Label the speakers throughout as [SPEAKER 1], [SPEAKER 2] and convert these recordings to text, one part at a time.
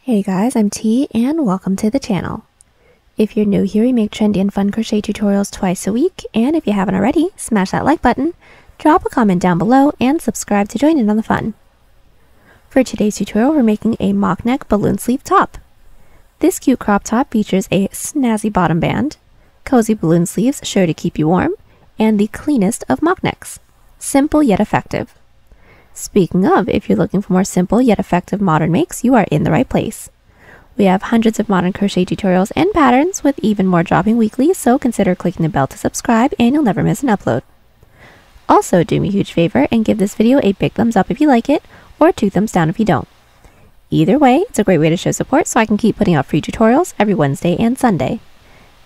[SPEAKER 1] Hey guys, I'm T and welcome to the channel. If you're new here, we make trendy and fun crochet tutorials twice a week, and if you haven't already, smash that like button, drop a comment down below, and subscribe to join in on the fun. For today's tutorial, we're making a mock neck balloon sleeve top. This cute crop top features a snazzy bottom band, cozy balloon sleeves sure to keep you warm, and the cleanest of mock necks. Simple yet effective. Speaking of, if you're looking for more simple yet effective modern makes, you are in the right place. We have hundreds of modern crochet tutorials and patterns with even more dropping weekly, so consider clicking the bell to subscribe and you'll never miss an upload. Also, do me a huge favor and give this video a big thumbs up if you like it, or 2 thumbs down if you don't. Either way, it's a great way to show support so I can keep putting out free tutorials every Wednesday and Sunday.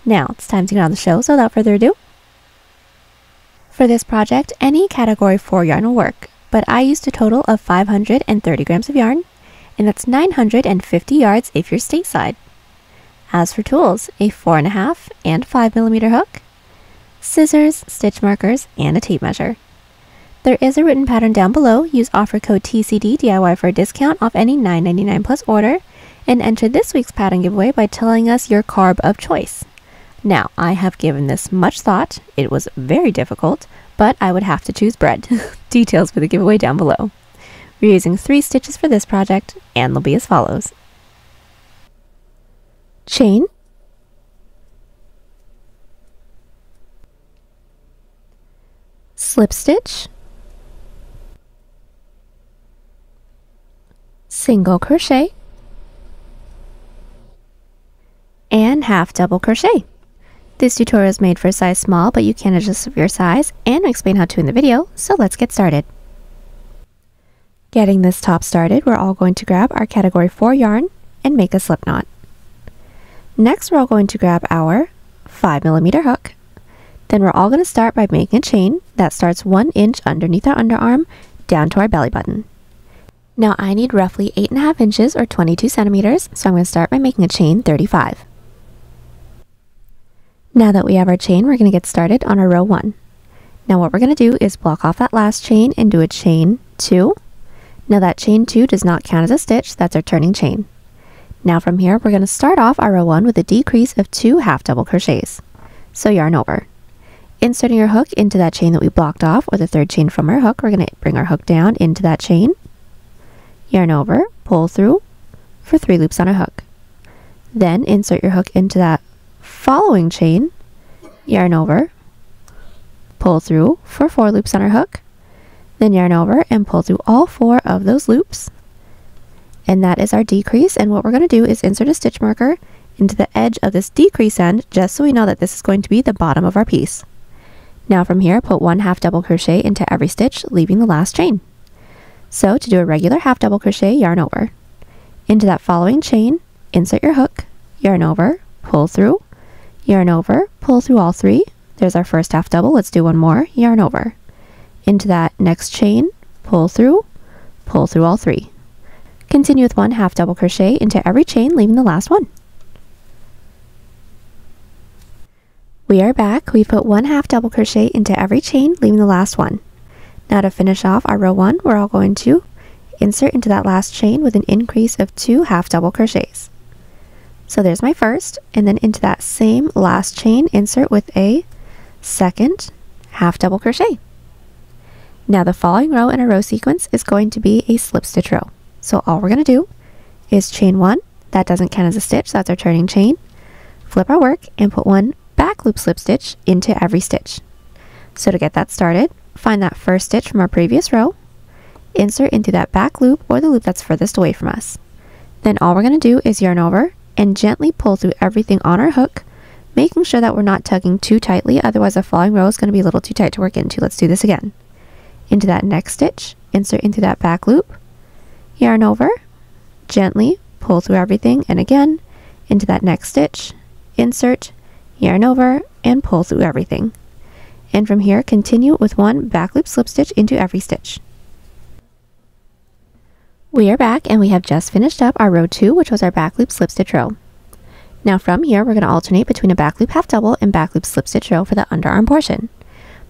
[SPEAKER 1] Now, it's time to get on the show, so without further ado. For this project, any category 4 yarn will work, but I used a total of 530 grams of yarn, and that's 950 yards if you're stateside. As for tools, a 4.5 and 5mm hook, scissors, stitch markers, and a tape measure. There is a written pattern down below. Use offer code TCDDIY for a discount off any $9.99 plus order, and enter this week's pattern giveaway by telling us your carb of choice. Now, I have given this much thought. It was very difficult, but I would have to choose bread. Details for the giveaway down below. We're using 3 stitches for this project, and they'll be as follows. Chain, slip stitch, single crochet, and half double crochet. This tutorial is made for a size small, but you can adjust your size, and I explain how to in the video, so let's get started. Getting this top started, we're all going to grab our category 4 yarn and make a slip knot. Next, we're all going to grab our 5mm hook. Then we're all going to start by making a chain that starts 1 inch underneath our underarm down to our belly button. Now I need roughly 8.5 inches or 22 centimeters, so I'm going to start by making a chain 35. Now that we have our chain, we're going to get started on our row 1. Now what we're going to do is block off that last chain and do a chain 2. Now that chain 2 does not count as a stitch, that's our turning chain. Now from here, we're going to start off our row 1 with a decrease of 2 half double crochets. So yarn over. Inserting your hook into that chain that we blocked off, or the 3rd chain from our hook, we're going to bring our hook down into that chain, yarn over, pull through for 3 loops on our hook. Then insert your hook into that following chain, yarn over, pull through for 4 loops on our hook, then yarn over and pull through all 4 of those loops. And that is our decrease, and what we're going to do is insert a stitch marker into the edge of this decrease end, just so we know that this is going to be the bottom of our piece. Now from here, put 1 half double crochet into every stitch, leaving the last chain. So to do a regular half double crochet, yarn over. Into that following chain, insert your hook, yarn over, pull through, yarn over, pull through all 3. There's our first half double. Let's do one more, yarn over. Into that next chain, pull through all 3. Continue with 1 half double crochet into every chain, leaving the last one. We are back. We put 1 half double crochet into every chain, leaving the last one. Now to finish off our row 1, we're all going to insert into that last chain with an increase of 2 half double crochets. So there's my first, and then into that same last chain, insert with a 2nd half double crochet. Now the following row in a row sequence is going to be a slip stitch row. So all we're going to do is chain 1, that doesn't count as a stitch, so that's our turning chain, flip our work, and put 1 back loop slip stitch into every stitch. So to get that started, find that first stitch from our previous row, insert into that back loop or the loop that's furthest away from us. Then all we're going to do is yarn over and gently pull through everything on our hook, making sure that we're not tugging too tightly, otherwise the following row is going to be a little too tight to work into. Let's do this again. Into that next stitch, insert into that back loop, yarn over, gently pull through everything, and again, into that next stitch, insert, yarn over, and pull through everything. And from here, continue with 1 back loop slip stitch into every stitch. We are back, and we have just finished up our row 2, which was our back loop slip stitch row. Now from here, we're going to alternate between a back loop half double and back loop slip stitch row for the underarm portion.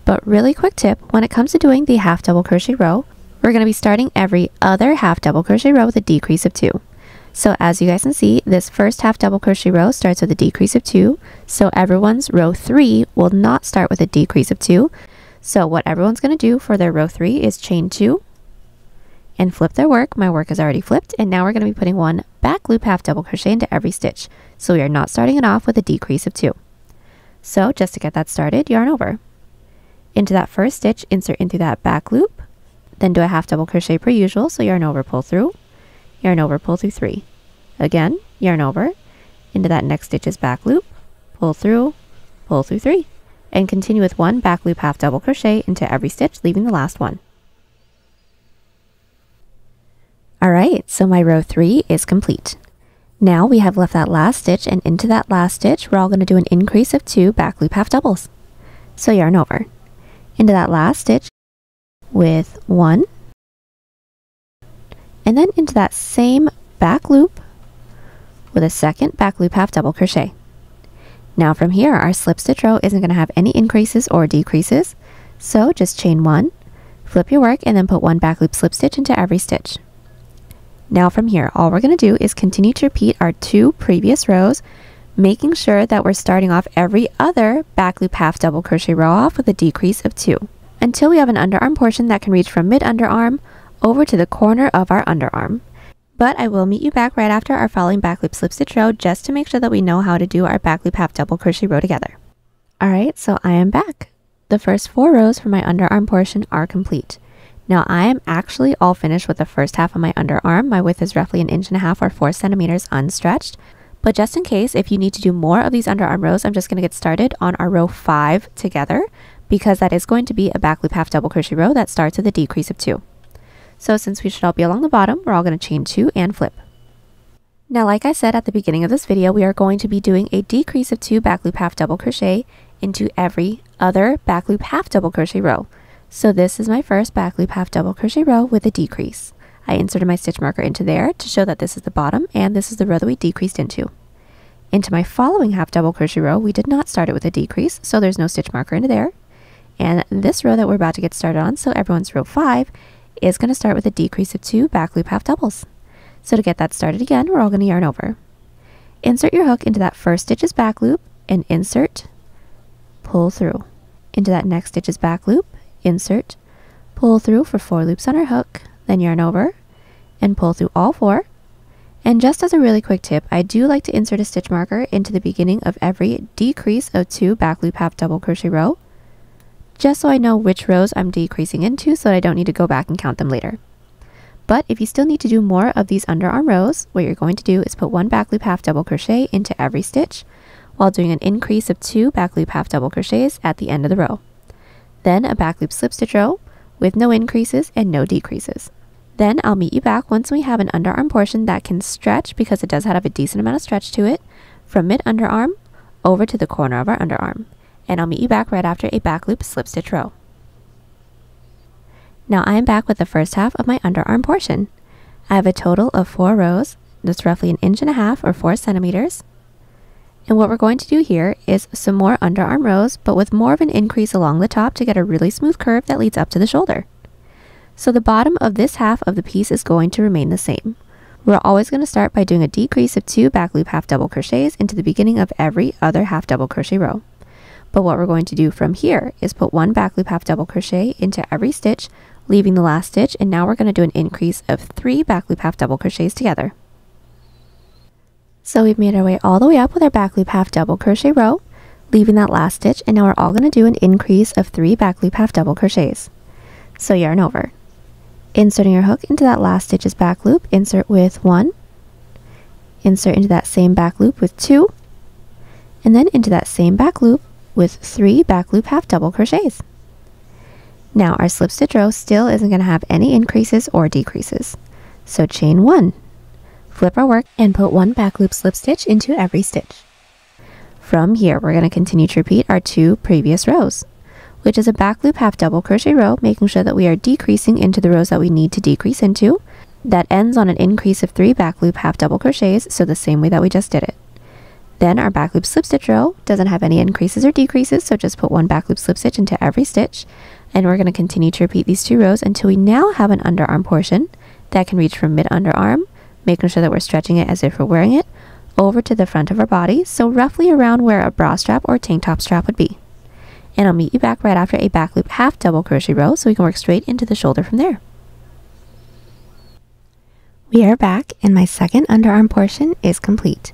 [SPEAKER 1] But really quick tip, when it comes to doing the half double crochet row, we're going to be starting every other half double crochet row with a decrease of 2. So as you guys can see, this first half double crochet row starts with a decrease of 2. So everyone's row 3 will not start with a decrease of 2. So what everyone's going to do for their row 3 is chain 2 and flip their work. My work is already flipped, and now we're going to be putting one back loop half double crochet into every stitch. So we are not starting it off with a decrease of 2. So just to get that started, yarn over. Into that first stitch, insert into that back loop, then do a half double crochet per usual, so yarn over, pull through, yarn over, pull through 3. Again, yarn over, into that next stitch's back loop, pull through 3, and continue with one back loop half double crochet into every stitch, leaving the last one. Alright, so my row 3 is complete. Now we have left that last stitch, and into that last stitch, we're all going to do an increase of 2 back loop half doubles. So yarn over, into that last stitch with 1, and then into that same back loop with a second back loop half double crochet. Now from here, our slip stitch row isn't going to have any increases or decreases, so just chain 1, flip your work, and then put one back loop slip stitch into every stitch. Now from here, all we're going to do is continue to repeat our 2 previous rows, making sure that we're starting off every other back loop half double crochet row off with a decrease of 2, until we have an underarm portion that can reach from mid underarm over to the corner of our underarm. But I will meet you back right after our following back loop slip stitch row, just to make sure that we know how to do our back loop half double crochet row together. Alright, so I am back. The first 4 rows for my underarm portion are complete. Now I am actually all finished with the first half of my underarm. My width is roughly 1.5 inches or 4 centimeters unstretched. But just in case, if you need to do more of these underarm rows, I'm just going to get started on our row 5 together, because that is going to be a back loop half double crochet row that starts with a decrease of 2. So since we should all be along the bottom, we're all going to chain 2 and flip. Now, like I said at the beginning of this video, we are going to be doing a decrease of 2 back loop half double crochet into every other back loop half double crochet row. So this is my first back loop half double crochet row with a decrease. I inserted my stitch marker into there to show that this is the bottom and this is the row that we decreased into. Into my following half double crochet row, we did not start it with a decrease, so there's no stitch marker into there. And this row that we're about to get started on, so everyone's row 5, is going to start with a decrease of 2 back loop half doubles. So to get that started again, we're all going to yarn over. Insert your hook into that first stitch's back loop and insert, pull through. Into that next stitch's back loop, insert, pull through for 4 loops on our hook, then yarn over and pull through all 4. And just as a really quick tip, I do like to insert a stitch marker into the beginning of every decrease of 2 back loop half double crochet row, just so I know which rows I'm decreasing into so that I don't need to go back and count them later. But if you still need to do more of these underarm rows, what you're going to do is put one back loop half double crochet into every stitch while doing an increase of 2 back loop half double crochets at the end of the row. Then a back loop slip stitch row with no increases and no decreases. Then I'll meet you back once we have an underarm portion that can stretch, because it does have a decent amount of stretch to it, from mid underarm over to the corner of our underarm. And I'll meet you back right after a back loop slip stitch row. Now I am back with the first half of my underarm portion. I have a total of 4 rows. That's roughly 1.5 inches or 4 centimeters. And what we're going to do here is some more underarm rows, but with more of an increase along the top to get a really smooth curve that leads up to the shoulder. So the bottom of this half of the piece is going to remain the same. We're always going to start by doing a decrease of 2 back loop half double crochets into the beginning of every other half double crochet row. But what we're going to do from here is put one back loop half double crochet into every stitch, leaving the last stitch, and now we're going to do an increase of 3 back loop half double crochets together. So we've made our way all the way up with our back loop half double crochet row, leaving that last stitch, and now we're all going to do an increase of 3 back loop half double crochets. So yarn over. Inserting your hook into that last stitch's back loop, insert with 1, insert into that same back loop with 2, and then into that same back loop with 3 back loop half double crochets. Now our slip stitch row still isn't going to have any increases or decreases. So chain 1, flip our work, and put 1 back loop slip stitch into every stitch. From here, we're going to continue to repeat our 2 previous rows, which is a back loop half double crochet row, making sure that we are decreasing into the rows that we need to decrease into. That ends on an increase of 3 back loop half double crochets, so the same way that we just did it. Then our back loop slip stitch row doesn't have any increases or decreases, so just put 1 back loop slip stitch into every stitch, and we're going to continue to repeat these 2 rows until we now have an underarm portion that can reach from mid underarm making sure that we're stretching it as if we're wearing it, over to the front of our body, so roughly around where a bra strap or tank top strap would be. And I'll meet you back right after a back loop half double crochet row so we can work straight into the shoulder from there. We are back and my second underarm portion is complete.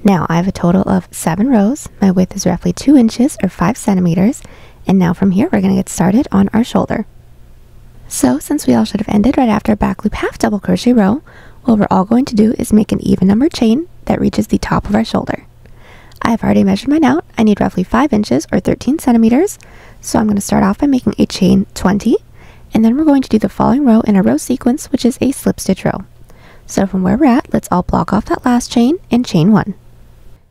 [SPEAKER 1] Now I have a total of 7 rows. My width is roughly 2 inches or 5 centimeters. And now from here we're going to get started on our shoulder. So since we all should have ended right after a back loop half double crochet row, what we're all going to do is make an even number chain that reaches the top of our shoulder. I have already measured mine out. I need roughly 5 inches or 13 centimeters. So I'm going to start off by making a chain 20, and then we're going to do the following row in a row sequence, which is a slip stitch row. So from where we're at, let's all block off that last chain and chain 1.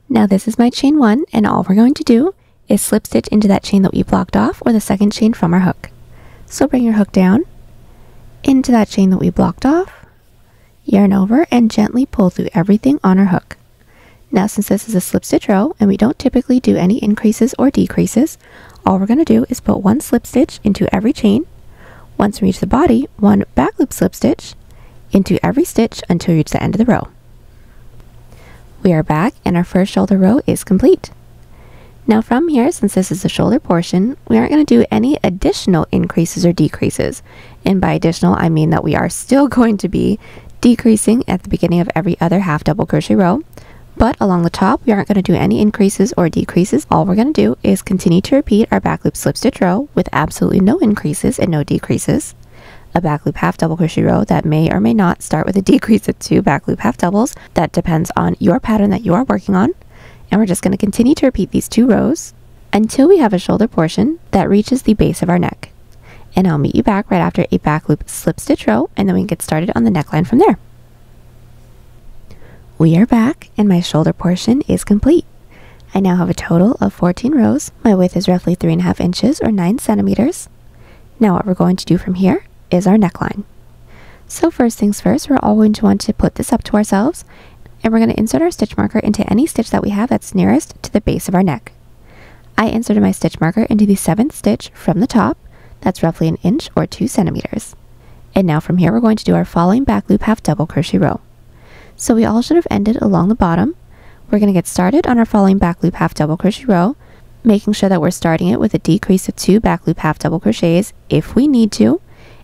[SPEAKER 1] Now this is my chain 1, and all we're going to do is slip stitch into that chain that we blocked off, or the second chain from our hook. So bring your hook down into that chain that we blocked off, yarn over, and gently pull through everything on our hook. Now since this is a slip stitch row and we don't typically do any increases or decreases, all we're going to do is put 1 slip stitch into every chain. Once we reach the body, 1 back loop slip stitch into every stitch until we reach the end of the row. We are back and our first shoulder row is complete. Now from here, since this is the shoulder portion, we aren't going to do any additional increases or decreases. And by additional, I mean that we are still going to be decreasing at the beginning of every other half double crochet row. But along the top, we aren't going to do any increases or decreases. All we're going to do is continue to repeat our back loop slip stitch row with absolutely no increases and no decreases. A back loop half double crochet row that may or may not start with a decrease of 2 back loop half doubles. That depends on your pattern that you are working on. And we're just going to continue to repeat these 2 rows until we have a shoulder portion that reaches the base of our neck. And I'll meet you back right after a back loop slip stitch row, and then we can get started on the neckline from there. We are back and my shoulder portion is complete. I now have a total of 14 rows. My width is roughly 3.5 inches or 9 centimeters. Now what we're going to do from here is our neckline. So first things first, we're all going to want to put this up to ourselves, and we're going to insert our stitch marker into any stitch that we have that's nearest to the base of our neck. I inserted my stitch marker into the 7th stitch from the top. That's roughly 1 inch or 2 centimeters. And now from here we're going to do our following back loop half double crochet row. So we all should have ended along the bottom. We're going to get started on our following back loop half double crochet row, making sure that we're starting it with a decrease of 2 back loop half double crochets if we need to,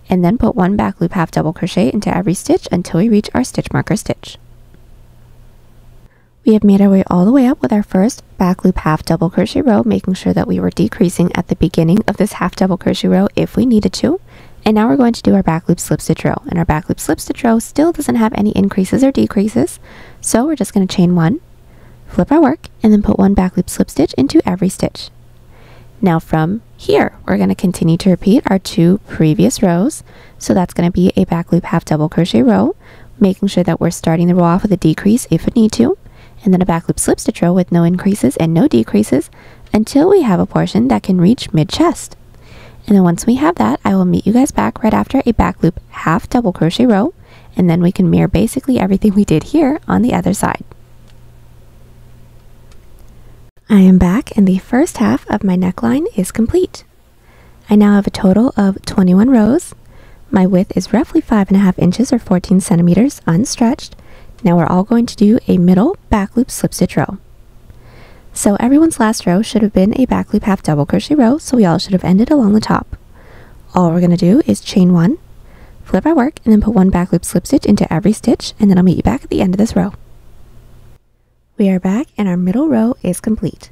[SPEAKER 1] and then put 1 back loop half double crochet into every stitch until we reach our stitch marker stitch. We have made our way all the way up with our first back loop half double crochet row, making sure that we were decreasing at the beginning of this half double crochet row if we needed to. And now we're going to do our back loop slip stitch row, and our back loop slip stitch row still doesn't have any increases or decreases, so we're just going to chain 1, flip our work, and then put 1 back loop slip stitch into every stitch. Now from here we're going to continue to repeat our 2 previous rows, so that's going to be a back loop half double crochet row, making sure that we're starting the row off with a decrease if we need to, and then a back loop slip stitch row with no increases and no decreases until we have a portion that can reach mid-chest. And then once we have that, I will meet you guys back right after a back loop half double crochet row, and then we can mirror basically everything we did here on the other side. I am back and the first half of my neckline is complete. I now have a total of 21 rows. My width is roughly 5.5 inches or 14 centimeters unstretched. Now we're all going to do a middle back loop slip stitch row. So everyone's last row should have been a back loop half double crochet row, so we all should have ended along the top. All we're going to do is chain 1, flip our work, and then put 1 back loop slip stitch into every stitch, and then I'll meet you back at the end of this row. We are back and our middle row is complete.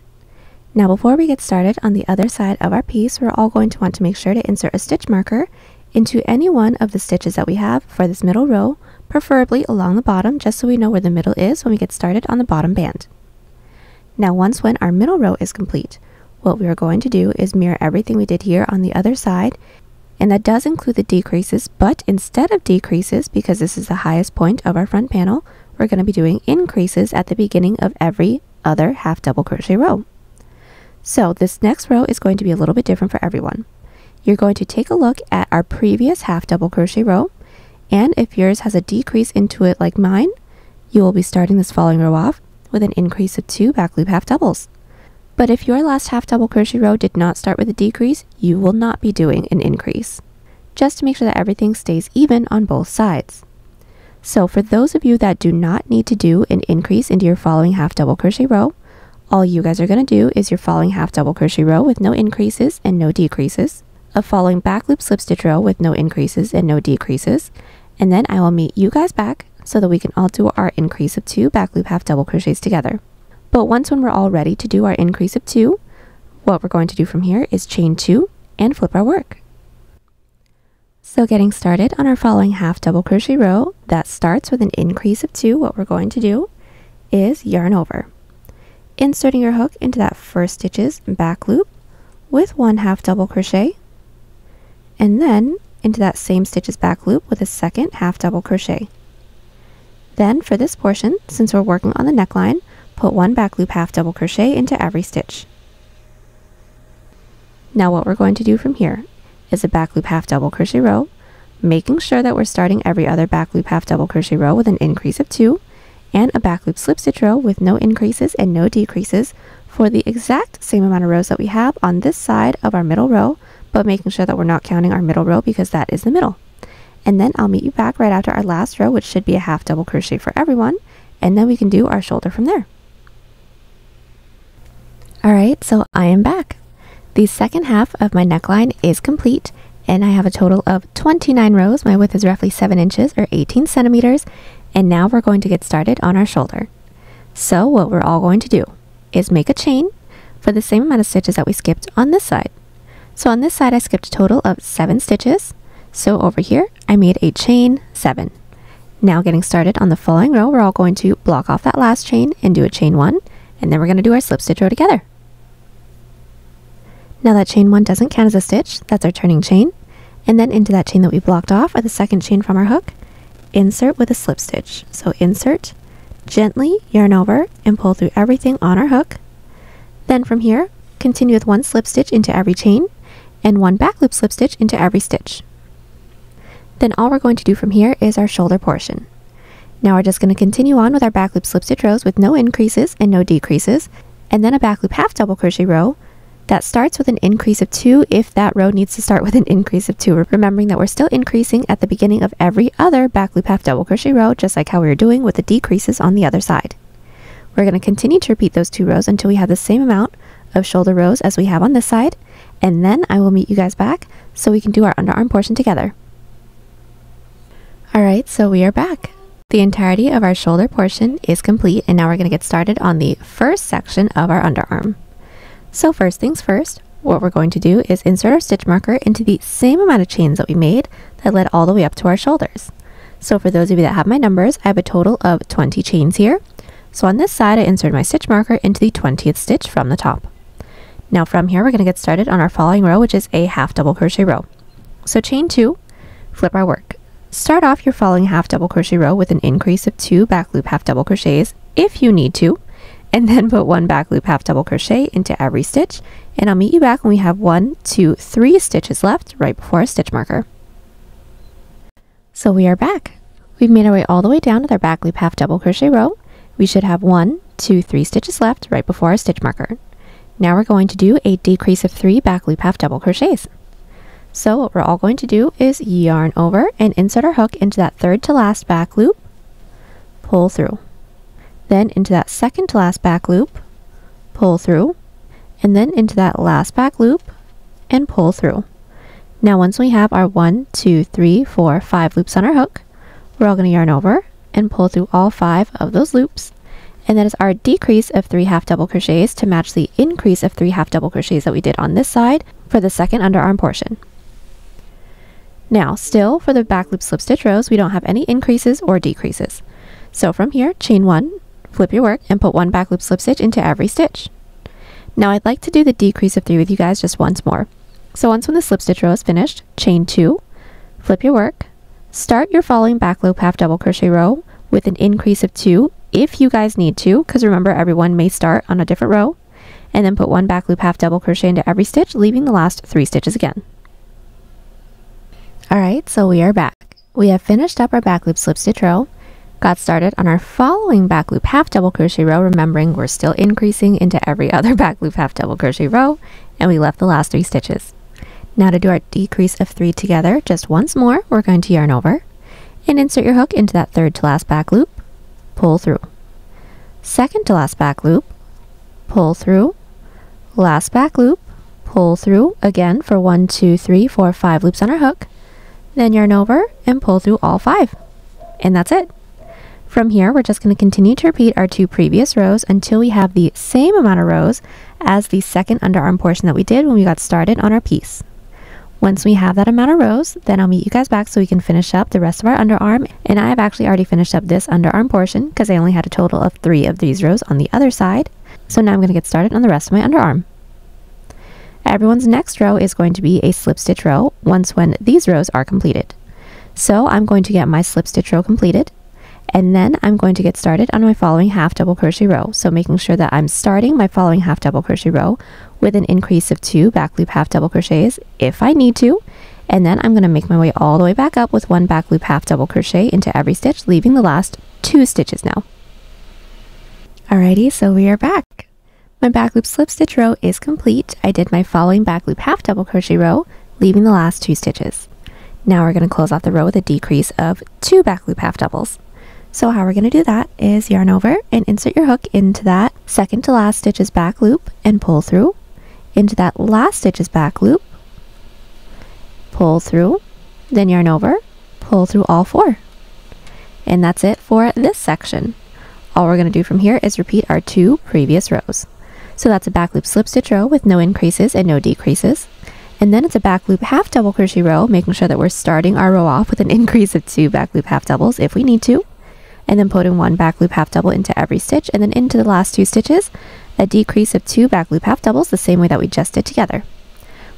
[SPEAKER 1] Now before we get started on the other side of our piece, we're all going to want to make sure to insert a stitch marker into any one of the stitches that we have for this middle row, preferably along the bottom, just so we know where the middle is when we get started on the bottom band. Now once when our middle row is complete, what we are going to do is mirror everything we did here on the other side, and that does include the decreases, but instead of decreases, because this is the highest point of our front panel, we're going to be doing increases at the beginning of every other half double crochet row. So this next row is going to be a little bit different for everyone. You're going to take a look at our previous half double crochet row, and if yours has a decrease into it like mine, you will be starting this following row off with an increase of 2 back loop half doubles. But if your last half double crochet row did not start with a decrease, you will not be doing an increase, just to make sure that everything stays even on both sides. So for those of you that do not need to do an increase into your following half double crochet row, all you guys are going to do is your following half double crochet row with no increases and no decreases, a following back loop slip stitch row with no increases and no decreases, and then I will meet you guys back so that we can all do our increase of 2 back loop half double crochets together. But once when we're all ready to do our increase of 2, what we're going to do from here is chain 2 and flip our work. So getting started on our following half double crochet row that starts with an increase of 2, what we're going to do is yarn over, inserting your hook into that first stitch's back loop with 1 half double crochet, and then into that same stitch's back loop with a second half double crochet. Then for this portion, since we're working on the neckline, put 1 back loop half double crochet into every stitch. Now what we're going to do from here is a back loop half double crochet row, making sure that we're starting every other back loop half double crochet row with an increase of 2, and a back loop slip stitch row with no increases and no decreases for the exact same amount of rows that we have on this side of our middle row, but making sure that we're not counting our middle row because that is the middle. And then I'll meet you back right after our last row, which should be a half double crochet for everyone, and then we can do our shoulder from there. Alright, so I am back. The second half of my neckline is complete, and I have a total of 29 rows. My width is roughly 7 inches or 18 centimeters, and now we're going to get started on our shoulder. So what we're all going to do is make a chain for the same amount of stitches that we skipped on this side. So on this side I skipped a total of 7 stitches, so over here I made a chain 7. Now getting started on the following row, we're all going to block off that last chain and do a chain 1, and then we're going to do our slip stitch row together. Now that chain 1 doesn't count as a stitch, that's our turning chain, and then into that chain that we blocked off, or the second chain from our hook, insert with a slip stitch. So insert, gently yarn over, and pull through everything on our hook. Then from here, continue with 1 slip stitch into every chain, and 1 back loop slip stitch into every stitch. Then all we're going to do from here is our shoulder portion. Now we're just going to continue on with our back loop slip stitch rows with no increases and no decreases, and then a back loop half double crochet row that starts with an increase of 2 if that row needs to start with an increase of 2. Remembering that we're still increasing at the beginning of every other back loop half double crochet row, just like how we were doing with the decreases on the other side. We're going to continue to repeat those 2 rows until we have the same amount of shoulder rows as we have on this side, and then I will meet you guys back so we can do our underarm portion together. Alright, so we are back. The entirety of our shoulder portion is complete, and now we're going to get started on the first section of our underarm. So first things first, what we're going to do is insert our stitch marker into the same amount of chains that we made that led all the way up to our shoulders. So for those of you that have my numbers, I have a total of 20 chains here. So on this side, I inserted my stitch marker into the 20th stitch from the top. Now from here, we're going to get started on our following row, which is a half double crochet row. So chain 2, flip our work. Start off your following half double crochet row with an increase of 2 back loop half double crochets if you need to, and then put 1 back loop half double crochet into every stitch, and I'll meet you back when we have 1, 2, 3 stitches left right before our stitch marker. So we are back. We've made our way all the way down with our back loop half double crochet row. We should have 1, 2, 3 stitches left right before our stitch marker. Now we're going to do a decrease of 3 back loop half double crochets. So what we're all going to do is yarn over and insert our hook into that third to last back loop, pull through. Then into that second to last back loop, pull through, and then into that last back loop and pull through. Now once we have our 1, 2, 3, 4, 5 loops on our hook, we're all going to yarn over and pull through all 5 of those loops, and that is our decrease of 3 half double crochets to match the increase of 3 half double crochets that we did on this side for the second underarm portion. Now still for the back loop slip stitch rows, we don't have any increases or decreases. So from here, chain 1, flip your work, and put 1 back loop slip stitch into every stitch. Now I'd like to do the decrease of 3 with you guys just once more. So once when the slip stitch row is finished, chain 2, flip your work, start your following back loop half double crochet row with an increase of 2 if you guys need to, because remember everyone may start on a different row, and then put 1 back loop half double crochet into every stitch, leaving the last 3 stitches again. Alright, so we are back. We have finished up our back loop slip stitch row, got started on our following back loop half double crochet row, remembering we're still increasing into every other back loop half double crochet row, and we left the last 3 stitches. Now to do our decrease of 3 together, just once more, we're going to yarn over, and insert your hook into that third to last back loop, pull through. Second to last back loop, pull through, last back loop, pull through again for 1, 2, 3, 4, 5 loops on our hook, then yarn over and pull through all 5. And that's it. From here, we're just going to continue to repeat our 2 previous rows until we have the same amount of rows as the second underarm portion that we did when we got started on our piece. Once we have that amount of rows, then I'll meet you guys back so we can finish up the rest of our underarm. And I have actually already finished up this underarm portion because I only had a total of 3 of these rows on the other side. So now I'm going to get started on the rest of my underarm. Everyone's next row is going to be a slip stitch row once when these rows are completed. So I'm going to get my slip stitch row completed, and then I'm going to get started on my following half double crochet row. So making sure that I'm starting my following half double crochet row with an increase of 2 back loop half double crochets if I need to, and then I'm going to make my way all the way back up with 1 back loop half double crochet into every stitch, leaving the last 2 stitches now. Alrighty, so we are back. My back loop slip stitch row is complete. I did my following back loop half double crochet row, leaving the last 2 stitches. Now we're going to close off the row with a decrease of 2 back loop half doubles. So how we're going to do that is yarn over and insert your hook into that second to last stitch's back loop and pull through, into that last stitch's back loop, pull through, then yarn over, pull through all 4. And that's it for this section. All we're going to do from here is repeat our 2 previous rows. So that's a back loop slip stitch row with no increases and no decreases. And then it's a back loop half double crochet row, making sure that we're starting our row off with an increase of 2 back loop half doubles if we need to. And then putting 1 back loop half double into every stitch, and then into the last 2 stitches, a decrease of 2 back loop half doubles the same way that we just did together.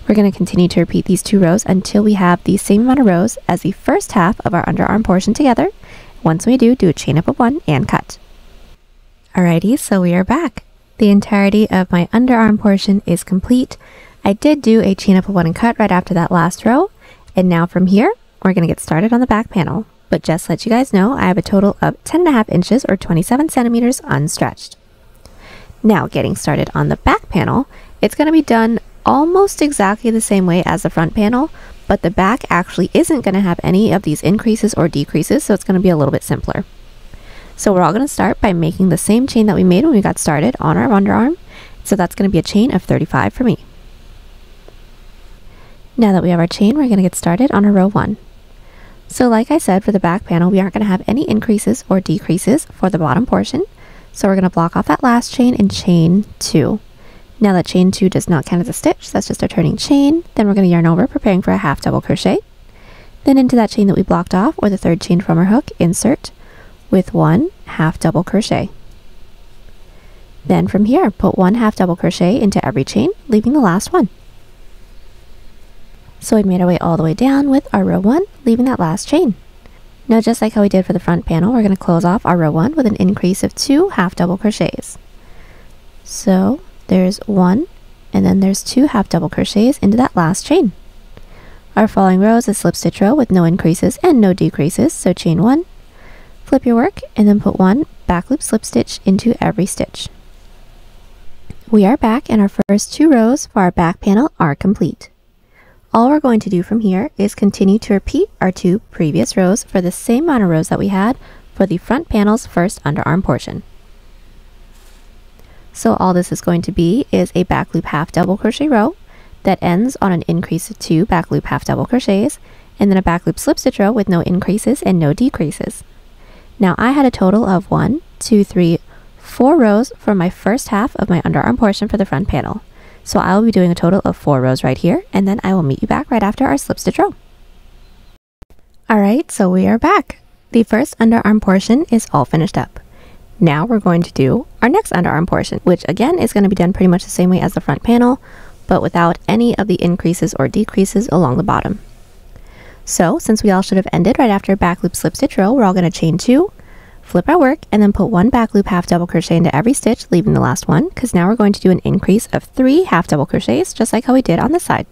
[SPEAKER 1] We're going to continue to repeat these 2 rows until we have the same amount of rows as the first half of our underarm portion together. Once we do a chain up of 1 and cut. Alrighty, so we are back. The entirety of my underarm portion is complete. I did do a chain up of 1 and cut right after that last row, and now from here we're going to get started on the back panel. But just to let you guys know, I have a total of 10.5 inches or 27 centimeters unstretched. Now getting started on the back panel, it's going to be done almost exactly the same way as the front panel, but the back actually isn't going to have any of these increases or decreases, so it's going to be a little bit simpler. So we're all going to start by making the same chain that we made when we got started on our underarm. So that's going to be a chain of 35 for me. Now that we have our chain, we're going to get started on our row 1. So like I said, for the back panel, we aren't going to have any increases or decreases for the bottom portion. So we're going to block off that last chain and chain 2. Now that chain 2 does not count as a stitch, that's just a turning chain. Then we're going to yarn over, preparing for a half double crochet. Then into that chain that we blocked off, or the third chain from our hook, insert with 1 half double crochet. Then from here, put 1 half double crochet into every chain, leaving the last one. So we made our way all the way down with our row 1, leaving that last chain. Now just like how we did for the front panel, we're going to close off our row 1 with an increase of 2 half double crochets. So there's 1, and then there's 2 half double crochets into that last chain. Our following row is a slip stitch row with no increases and no decreases, so chain 1, flip your work, and then put 1 back loop slip stitch into every stitch. We are back, and our first 2 rows for our back panel are complete. All we're going to do from here is continue to repeat our 2 previous rows for the same amount of rows that we had for the front panel's first underarm portion. So all this is going to be is a back loop half double crochet row that ends on an increase of 2 back loop half double crochets, and then a back loop slip stitch row with no increases and no decreases. Now I had a total of 1, 2, 3, 4 rows for my first half of my underarm portion for the front panel. So I will be doing a total of 4 rows right here, and then I will meet you back right after our slip stitch row. Alright, so we are back. The first underarm portion is all finished up. Now we're going to do our next underarm portion, which again is going to be done pretty much the same way as the front panel, but without any of the increases or decreases along the bottom. So since we all should have ended right after a back loop slip stitch row, we're all going to chain 2, flip our work, and then put 1 back loop half double crochet into every stitch, leaving the last one, because now we're going to do an increase of 3 half double crochets, just like how we did on this side.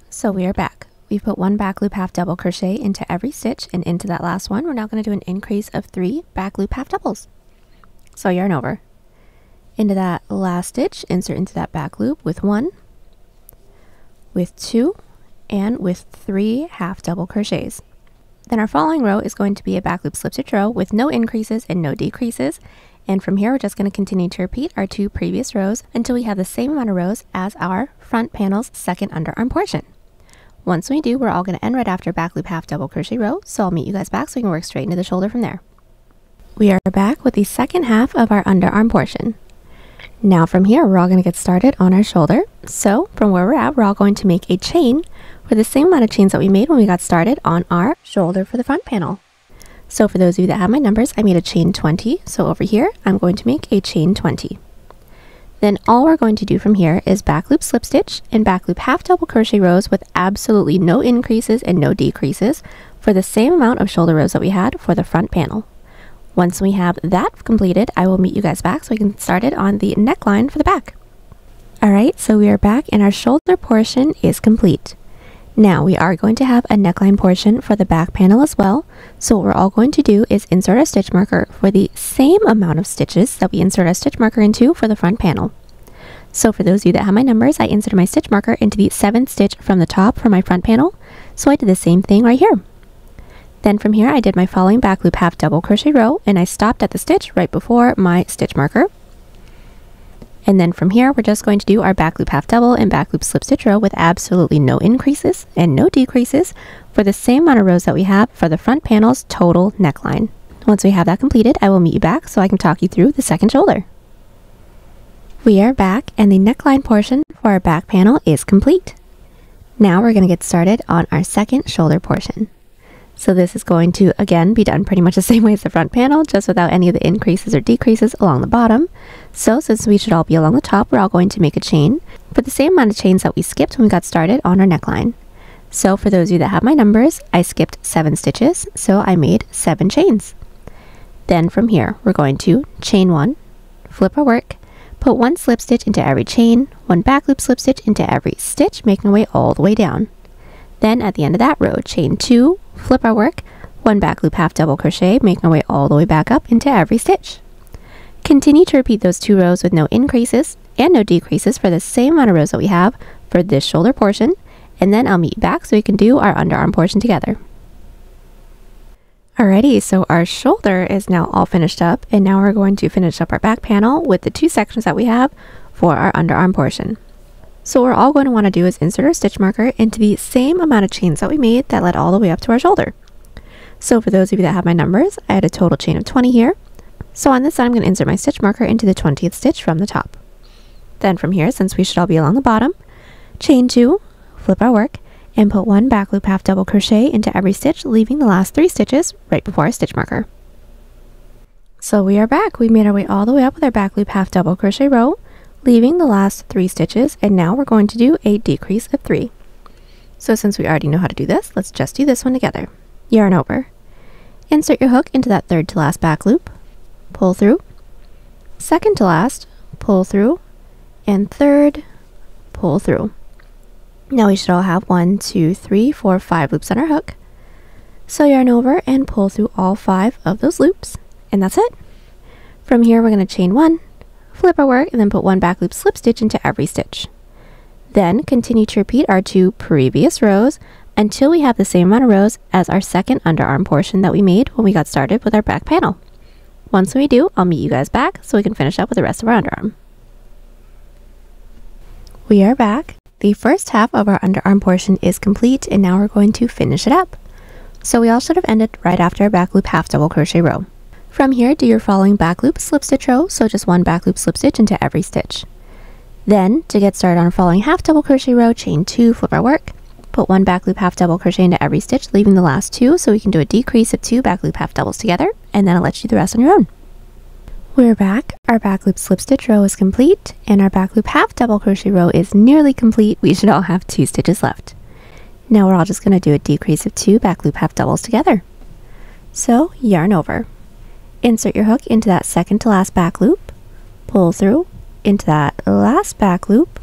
[SPEAKER 1] So we are back. We've put 1 back loop half double crochet into every stitch, and into that last one, we're now going to do an increase of 3 back loop half doubles. So yarn over. Into that last stitch, insert into that back loop with 1, with 2, and with 3 half double crochets. Then our following row is going to be a back loop slip stitch row with no increases and no decreases. And from here, we're just going to continue to repeat our 2 previous rows until we have the same amount of rows as our front panel's second underarm portion. Once we do, we're all going to end right after back loop half double crochet row. So I'll meet you guys back so we can work straight into the shoulder from there. We are back with the second half of our underarm portion. Now from here, we're all going to get started on our shoulder. So from where we're at, we're all going to make a chain for the same amount of chains that we made when we got started on our shoulder for the front panel. So for those of you that have my numbers, I made a chain 20. So over here, I'm going to make a chain 20. Then all we're going to do from here is back loop slip stitch and back loop half double crochet rows with absolutely no increases and no decreases for the same amount of shoulder rows that we had for the front panel. Once we have that completed, I will meet you guys back so we can get started on the neckline for the back. Alright, so we are back and our shoulder portion is complete. Now we are going to have a neckline portion for the back panel as well. So what we're all going to do is insert a stitch marker for the same amount of stitches that we insert a stitch marker into for the front panel. So for those of you that have my numbers, I inserted my stitch marker into the 7th stitch from the top for my front panel. So I did the same thing right here. Then from here, I did my following back loop half double crochet row and I stopped at the stitch right before my stitch marker. And then from here, we're just going to do our back loop half double and back loop slip stitch row with absolutely no increases and no decreases for the same amount of rows that we have for the front panel's total neckline. Once we have that completed, I will meet you back so I can talk you through the second shoulder. We are back and the neckline portion for our back panel is complete. Now we're going to get started on our second shoulder portion. So this is going to, again, be done pretty much the same way as the front panel, just without any of the increases or decreases along the bottom. So since we should all be along the top, we're all going to make a chain for the same amount of chains that we skipped when we got started on our neckline. So for those of you that have my numbers, I skipped 7 stitches, so I made 7 chains. Then from here, we're going to chain 1, flip our work, put 1 slip stitch into every chain, 1 back loop slip stitch into every stitch, making our way all the way down. Then at the end of that row, chain 2, flip our work, 1 back loop half double crochet, making our way all the way back up into every stitch. Continue to repeat those 2 rows with no increases and no decreases for the same amount of rows that we have for this shoulder portion, and then I'll meet you back so we can do our underarm portion together. Alrighty, so our shoulder is now all finished up, and now we're going to finish up our back panel with the 2 sections that we have for our underarm portion. So what we're all going to want to do is insert our stitch marker into the same amount of chains that we made that led all the way up to our shoulder. So for those of you that have my numbers, I had a total chain of 20 here. So on this side, I'm going to insert my stitch marker into the 20th stitch from the top. Then from here, since we should all be along the bottom, chain 2, flip our work, and put 1 back loop half double crochet into every stitch, leaving the last 3 stitches right before our stitch marker. So we are back. We made our way all the way up with our back loop half double crochet row, leaving the last 3 stitches, and now we're going to do a decrease of 3. So since we already know how to do this, let's just do this one together. Yarn over. Insert your hook into that 3rd to last back loop, pull through, 2nd to last, pull through, and 3rd, pull through. Now we should all have 1, 2, 3, 4, 5 loops on our hook. So yarn over and pull through all 5 of those loops, and that's it. From here, we're going to chain 1, flip our work, and then put 1 back loop slip stitch into every stitch. Then continue to repeat our 2 previous rows until we have the same amount of rows as our second underarm portion that we made when we got started with our back panel. Once we do, I'll meet you guys back so we can finish up with the rest of our underarm. We are back. The first half of our underarm portion is complete, and now we're going to finish it up. So we all should have ended right after our back loop half double crochet row. From here, do your following back loop slip stitch row, so just 1 back loop slip stitch into every stitch. Then, to get started on our following half double crochet row, chain 2, flip our work, put 1 back loop half double crochet into every stitch, leaving the last 2 so we can do a decrease of 2 back loop half doubles together, and then I'll let you do the rest on your own. We're back. Our back loop slip stitch row is complete, and our back loop half double crochet row is nearly complete. We should all have 2 stitches left. Now we're all just going to do a decrease of 2 back loop half doubles together. So, yarn over. Insert your hook into that 2nd to last back loop, pull through, into that last back loop,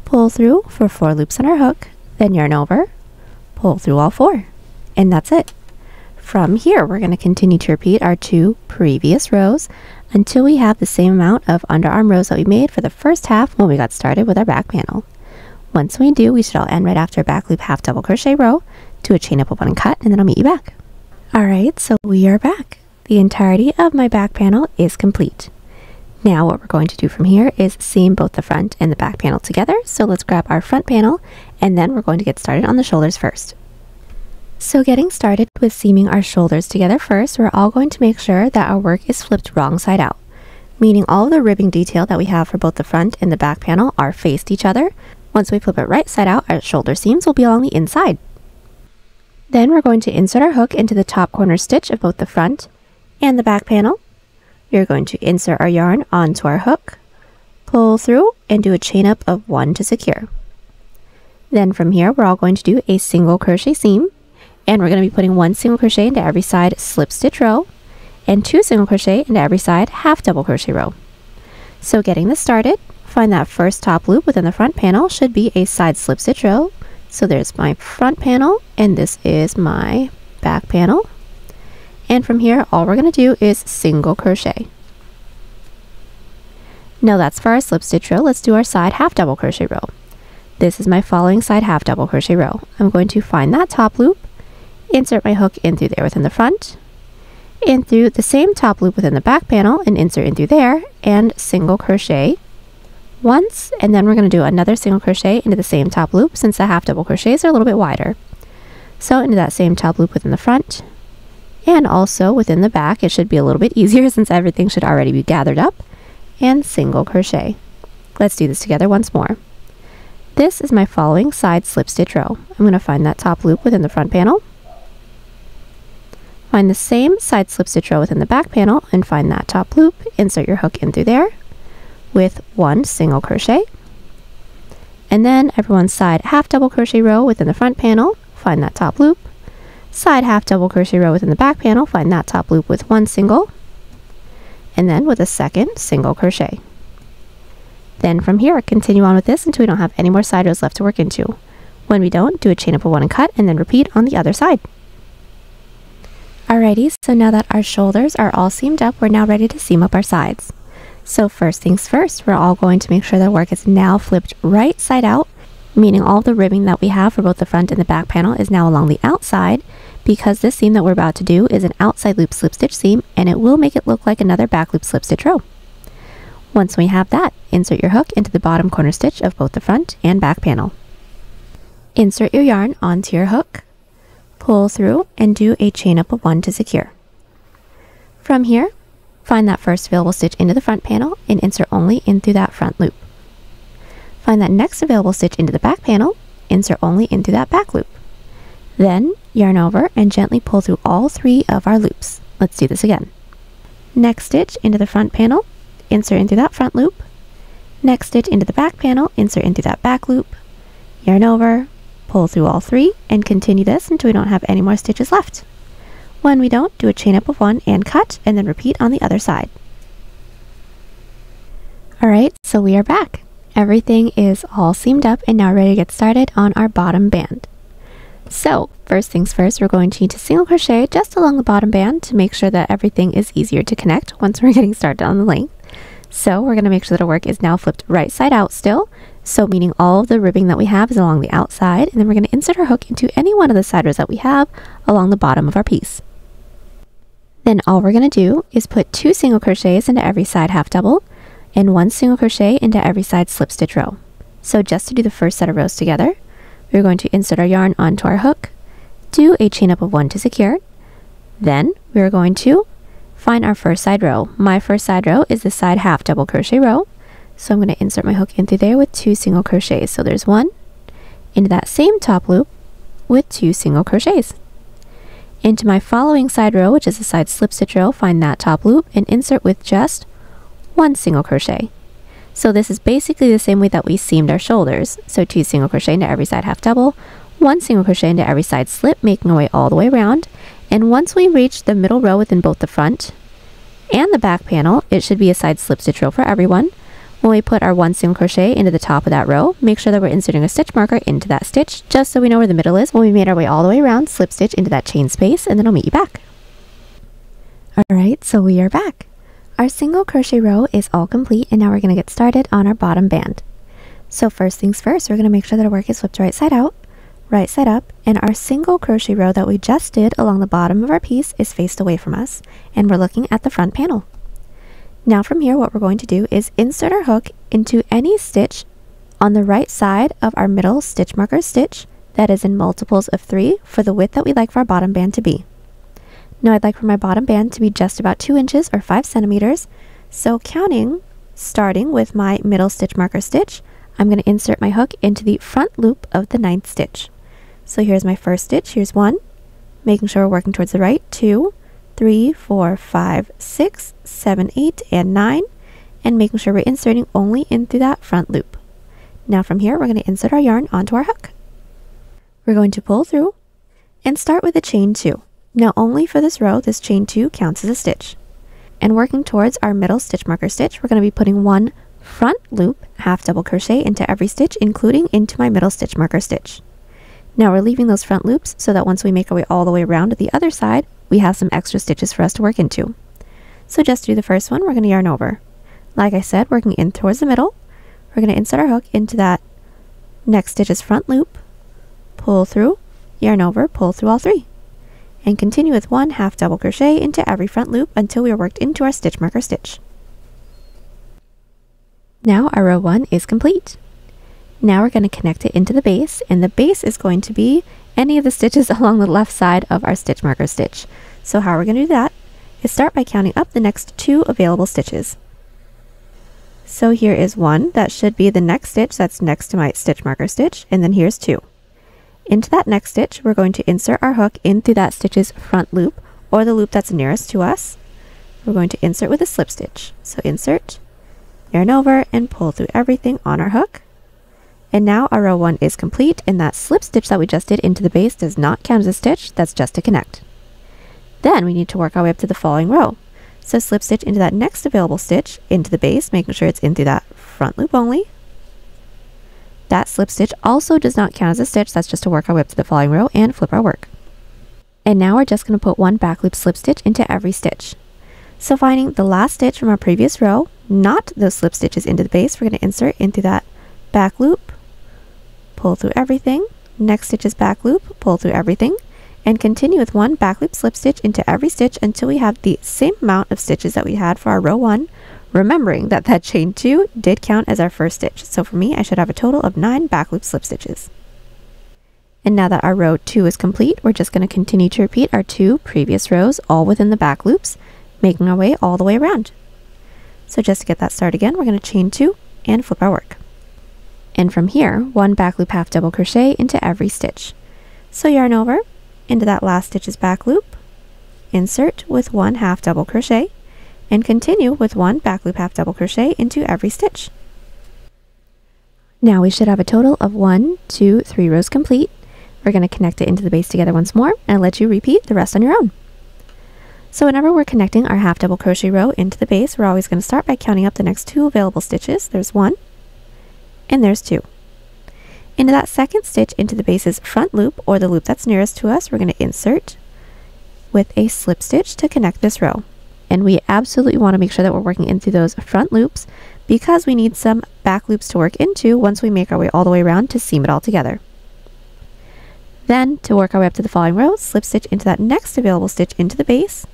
[SPEAKER 1] pull through for 4 loops on our hook, then yarn over, pull through all 4, and that's it. From here, we're going to continue to repeat our 2 previous rows until we have the same amount of underarm rows that we made for the first half when we got started with our back panel. Once we do, we should all end right after a back loop half double crochet row, do a chain up, 1 and cut, and then I'll meet you back. Alright, so we are back. The entirety of my back panel is complete. Now what we're going to do from here is seam both the front and the back panel together. So let's grab our front panel and then we're going to get started on the shoulders first. So getting started with seaming our shoulders together first, we're all going to make sure that our work is flipped wrong side out, meaning all of the ribbing detail that we have for both the front and the back panel are faced each other. Once we flip it right side out, our shoulder seams will be along the inside. Then we're going to insert our hook into the top corner stitch of both the front and the back panel. We're going to insert our yarn onto our hook, pull through, and do a chain up of 1 to secure. Then from here, we're all going to do a single crochet seam, and we're going to be putting 1 single crochet into every side slip stitch row, and 2 single crochet into every side half double crochet row. So getting this started, find that first top loop within the front panel should be a side slip stitch row. So there's my front panel, and this is my back panel. And from here, all we're going to do is single crochet. Now that's for our slip stitch row. Let's do our side half double crochet row. This is my following side half double crochet row. I'm going to find that top loop, insert my hook in through there within the front, in through the same top loop within the back panel, and insert in through there, and single crochet once, and then we're going to do another single crochet into the same top loop since the half double crochets are a little bit wider. So into that same top loop within the front and also within the back. It should be a little bit easier since everything should already be gathered up, and single crochet. Let's do this together once more. This is my following side slip stitch row. I'm going to find that top loop within the front panel, find the same side slip stitch row within the back panel, and find that top loop, insert your hook in through there with 1 single crochet, and then everyone's side half double crochet row within the front panel, find that top loop, side half double crochet row within the back panel, find that top loop with 1 single, and then with a second single crochet. Then from here, continue on with this until we don't have any more side rows left to work into. When we don't, do a chain up of 1 and cut, and then repeat on the other side. Alrighty, so now that our shoulders are all seamed up, we're now ready to seam up our sides. So first things first, we're all going to make sure that work is now flipped right side out, meaning all the ribbing that we have for both the front and the back panel is now along the outside, because this seam that we're about to do is an outside loop slip stitch seam, and it will make it look like another back loop slip stitch row. Once we have that, insert your hook into the bottom corner stitch of both the front and back panel. Insert your yarn onto your hook, pull through, and do a chain up of 1 to secure. From here, find that first available stitch into the front panel and insert only in through that front loop. Find that next available stitch into the back panel, insert only into that back loop. Then yarn over and gently pull through all 3 of our loops. Let's do this again. Next stitch into the front panel, insert into that front loop. Next stitch into the back panel, insert into that back loop. Yarn over, pull through all 3, and continue this until we don't have any more stitches left. When we don't, do a chain up of 1 and cut, and then repeat on the other side. Alright, so we are back. Everything is all seamed up and now ready to get started on our bottom band. So, first things first, we're going to need to single crochet just along the bottom band to make sure that everything is easier to connect once we're getting started on the length. So we're going to make sure that our work is now flipped right side out still, so meaning all of the ribbing that we have is along the outside, and then we're going to insert our hook into any one of the side rows that we have along the bottom of our piece. Then all we're going to do is put 2 single crochets into every side half double and 1 single crochet into every side slip stitch row. So just to do the first set of rows together, we're going to insert our yarn onto our hook, do a chain up of 1 to secure. Then we're going to find our first side row. My first side row is the side half double crochet row. So I'm going to insert my hook in through there with 2 single crochets. So there's 1 into that same top loop with 2 single crochets. Into my following side row, which is the side slip stitch row, find that top loop and insert with just 1 single crochet. So this is basically the same way that we seamed our shoulders. So 2 single crochet into every side half double, 1 single crochet into every side slip, making our way all the way around. And once we reach the middle row within both the front and the back panel, it should be a side slip stitch row for everyone. When we put our 1 single crochet into the top of that row, make sure that we're inserting a stitch marker into that stitch, just so we know where the middle is. When we made our way all the way around, slip stitch into that chain space, and then I'll meet you back. Alright, so we are back. Our single crochet row is all complete, and now we're going to get started on our bottom band. So first things first, we're going to make sure that our work is flipped right side out. right side up, and our single crochet row that we just did along the bottom of our piece is faced away from us, and we're looking at the front panel. Now from here, what we're going to do is insert our hook into any stitch on the right side of our middle stitch marker stitch that is in multiples of 3 for the width that we'd like for our bottom band to be. Now I'd like for my bottom band to be just about 2 inches or 5 centimeters, so starting with my middle stitch marker stitch, I'm going to insert my hook into the front loop of the 9th stitch. So here's my first stitch, here's 1, making sure we're working towards the right, 2, 3, 4, 5, 6, 7, 8, and 9, and making sure we're inserting only into that front loop. Now from here, we're going to insert our yarn onto our hook. We're going to pull through and start with a chain 2. Now only for this row, this chain 2 counts as a stitch. And working towards our middle stitch marker stitch, we're going to be putting 1 front loop half double crochet into every stitch, including into my middle stitch marker stitch. Now we're leaving those front loops so that once we make our way all the way around to the other side, we have some extra stitches for us to work into. So just to do the first one, we're going to yarn over. Like I said, working in towards the middle, we're going to insert our hook into that next stitch's front loop, pull through, yarn over, pull through all 3, and continue with 1 half double crochet into every front loop until we are worked into our stitch marker stitch. Now our row 1 is complete. Now we're going to connect it into the base, and the base is going to be any of the stitches along the left side of our stitch marker stitch. So how we're going to do that is start by counting up the next 2 available stitches. So here is 1, that should be the next stitch that's next to my stitch marker stitch, and then here's 2. Into that next stitch, we're going to insert our hook into that stitch's front loop, or the loop that's nearest to us. We're going to insert with a slip stitch. So insert, yarn over, and pull through everything on our hook. And now our row 1 is complete, and that slip stitch that we just did into the base does not count as a stitch, that's just to connect. Then we need to work our way up to the following row. So slip stitch into that next available stitch into the base, making sure it's in through that front loop only. That slip stitch also does not count as a stitch, that's just to work our way up to the following row and flip our work. And now we're just going to put 1 back loop slip stitch into every stitch. So finding the last stitch from our previous row, not those slip stitches into the base, we're going to insert into that back loop, pull through everything, next stitch is back loop, pull through everything, and continue with 1 back loop slip stitch into every stitch until we have the same amount of stitches that we had for our row 1, remembering that that chain 2 did count as our first stitch. So for me, I should have a total of 9 back loop slip stitches. And now that our row 2 is complete, we're just going to continue to repeat our 2 previous rows all within the back loops, making our way all the way around. So just to get that started again, we're going to chain 2 and flip our work. And from here, 1 back loop half double crochet into every stitch. So yarn over into that last stitch's back loop, insert with 1 half double crochet, and continue with 1 back loop half double crochet into every stitch. Now we should have a total of 1, 2, 3 rows complete. We're going to connect it into the base together once more and let you repeat the rest on your own. So whenever we're connecting our half double crochet row into the base, we're always going to start by counting up the next 2 available stitches. There's 1 and there's 2. Into that second stitch into the base's front loop, or the loop that's nearest to us, we're going to insert with a slip stitch to connect this row. And we absolutely want to make sure that we're working into those front loops because we need some back loops to work into once we make our way all the way around to seam it all together. Then, to work our way up to the following row, slip stitch into that next available stitch into the base,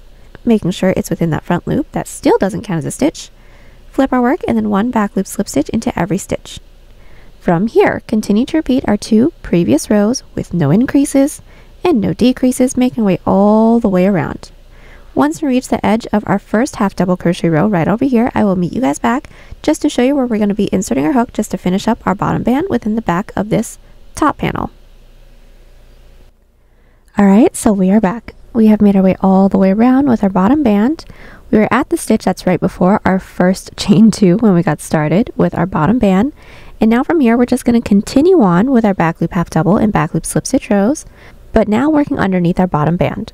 [SPEAKER 1] making sure it's within that front loop. That still doesn't count as a stitch. Flip our work, and then 1 back loop slip stitch into every stitch. From here, continue to repeat our 2 previous rows with no increases and no decreases, making our way all the way around. Once we reach the edge of our first half double crochet row right over here, I will meet you guys back just to show you where we're going to be inserting our hook just to finish up our bottom band within the back of this top panel. Alright, so we are back. We have made our way all the way around with our bottom band. We were at the stitch that's right before our first chain 2 when we got started with our bottom band. And now from here, we're just going to continue on with our back loop half double and back loop slip stitch rows, but now working underneath our bottom band.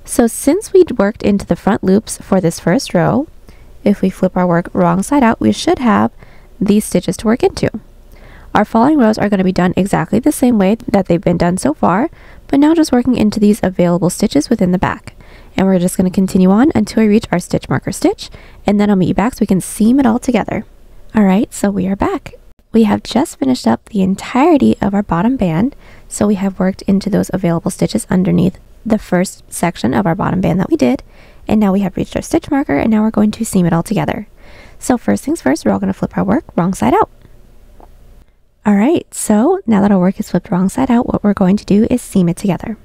[SPEAKER 1] So since we'd worked into the front loops for this first row, if we flip our work wrong side out, we should have these stitches to work into. Our following rows are going to be done exactly the same way that they've been done so far, but now just working into these available stitches within the back. And we're just going to continue on until we reach our stitch marker stitch, and then I'll meet you back so we can seam it all together. Alright, so we are back. We have just finished up the entirety of our bottom band, So we have worked into those available stitches underneath the first section of our bottom band that we did, and now we have reached our stitch marker, and now we're going to seam it all together. So first things first, we're all going to flip our work wrong side out. Alright, so now that our work is flipped wrong side out, what we're going to do is seam it together.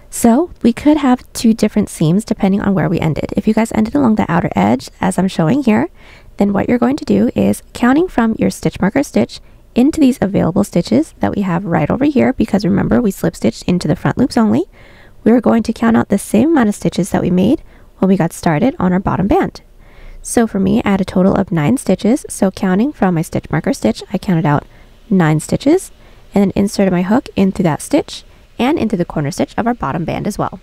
[SPEAKER 1] So we could have two different seams depending on where we ended. If you guys ended along the outer edge, as I'm showing here, then what you're going to do is counting from your stitch marker stitch into these available stitches that we have right over here, because remember we slip stitched into the front loops only, we're going to count out the same amount of stitches that we made when we got started on our bottom band. So for me, I had a total of 9 stitches, so counting from my stitch marker stitch, I counted out 9 stitches, and then inserted my hook in through that stitch and into the corner stitch of our bottom band as well.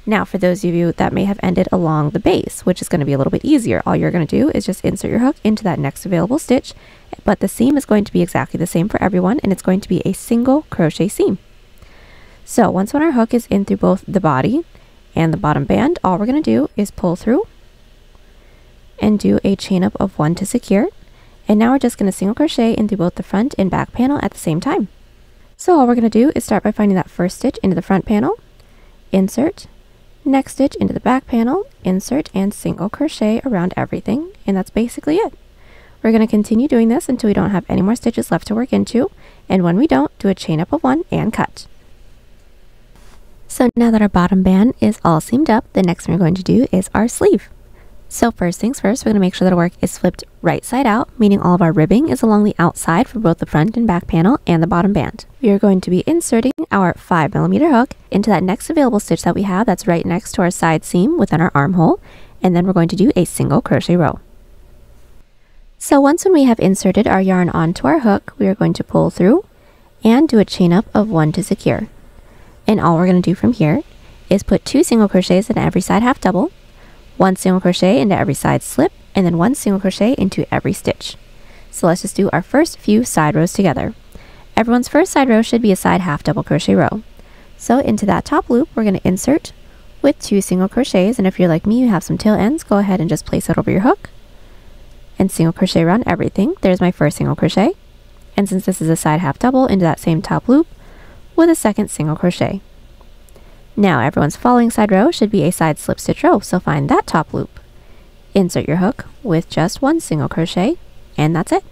[SPEAKER 1] Now for those of you that may have ended along the base, which is going to be a little bit easier, all you're going to do is just insert your hook into that next available stitch, but the seam is going to be exactly the same for everyone, and it's going to be a single crochet seam. So once when our hook is in through both the body and the bottom band, all we're going to do is pull through and do a chain up of 1 to secure it. And now we're just going to single crochet in through both the front and back panel at the same time. So all we're going to do is start by finding that first stitch into the front panel, insert, next stitch into the back panel, insert, and single crochet around everything, and that's basically it. We're going to continue doing this until we don't have any more stitches left to work into, and when we don't, do a chain up of 1 and cut. So now that our bottom band is all seamed up, the next thing we're going to do is our sleeve. So first things first, we're going to make sure that our work is flipped right side out, meaning all of our ribbing is along the outside for both the front and back panel and the bottom band. We are going to be inserting our 5mm hook into that next available stitch that we have that's right next to our side seam within our armhole, and then we're going to do a single crochet row. So once when we have inserted our yarn onto our hook, we are going to pull through and do a chain up of 1 to secure. And all we're going to do from here is put 2 single crochets in every side half double, 1 single crochet into every side slip, and then 1 single crochet into every stitch. So let's just do our first few side rows together. Everyone's first side row should be a side half double crochet row. So into that top loop, we're going to insert with 2 single crochets, and if you're like me, you have some tail ends, go ahead and just place it over your hook and single crochet around everything. There's my first single crochet, and since this is a side half double, into that same top loop with a second single crochet. Now everyone's following side row should be a side slip stitch row, so find that top loop. Insert your hook with just 1 single crochet, and that's it.